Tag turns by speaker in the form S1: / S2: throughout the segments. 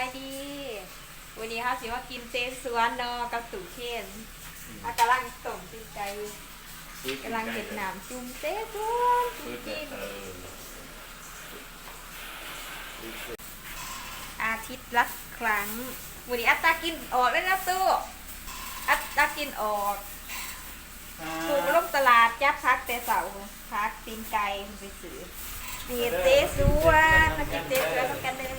S1: ายดีวันนี้ค่ะสิว่ากินเจสวนเนาะกับตู่เคนกำลังต้มตีนไก่กำลังเห็ดหนามจุ่มเจสวนกินอาทิตย์ละครั้งวันนี้อัตตากินออกแล้วนะตู้อัตตากินออกถูกลงตลาดจับพักแต่เสาพักตีนไก่ไปซื้อมีเจสวนมากินเจสวนกันเลย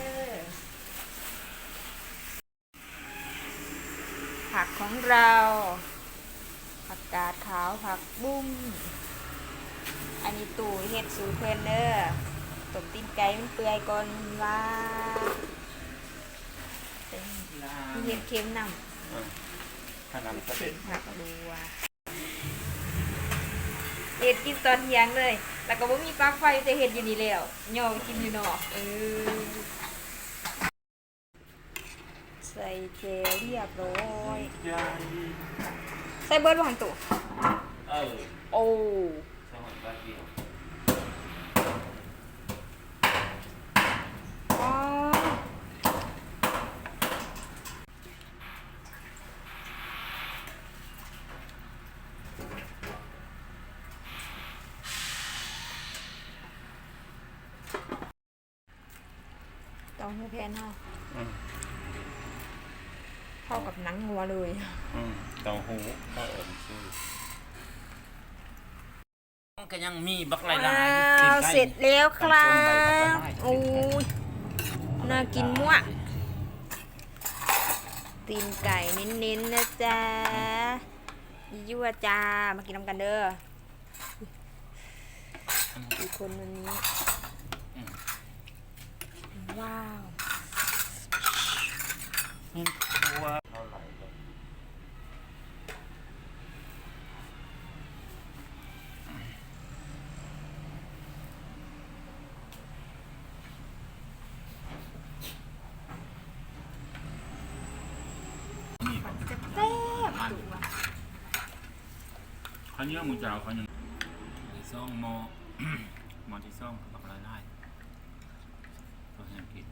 S1: ผักของเราผักกาดขาวผักบุ้งอันนี้ตู่เห็ดสูตรเพื่อนเด้อต้มตีนไก่มันเปื่อยก่อนว่ามีเห็ดเค็มนำเค็มผักบัวเห็ดกินตอนเที่ยงเลยแล้วก็บ่มีปลั๊กไฟจะเห็ดอยู่นี่แล้วย่อกินอยู่นอกใส่เจลเรียบร้อยใส่เบิร์ดวางตัวโอ้เต้าหู้แพนเข้ากับหนังงัวเลย
S2: เต้าหู้ข้าวอบชื่อก็ยังมีบักหลาย
S1: เสร็จแล้วครับโอ้ยน่ากินมั่วตีนไก่เน้นๆนะจ๊ะยั่วจ้ามากินน้ำกันเด้ออีกคนวันนี้ว้าว
S2: เท่าไหร่
S1: จะแซ่บ
S2: ข้าวเหนียวหมูจ่าวข้าวเหนียวซ่องหม้อหม้อที่ซ่องบักหลายก็ให้กิน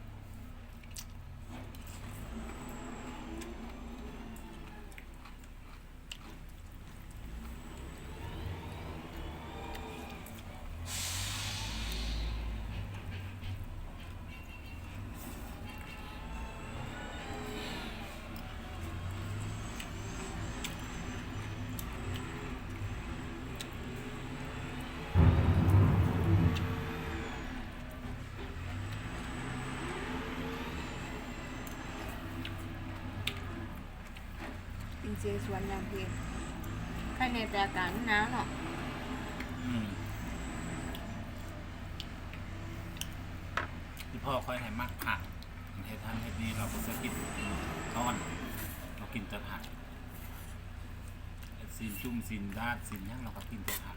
S1: กินเจสวนอย่างเดียวใครในแต่อากาศหนาวเนาะ
S2: ที่พ่อค่อยให้มักผักให้ท่านให้นี้เราก็จะกินทอนเรากินแต่ผักสินจุ่มสินราดสินย่างเราก็กินแต่ผัก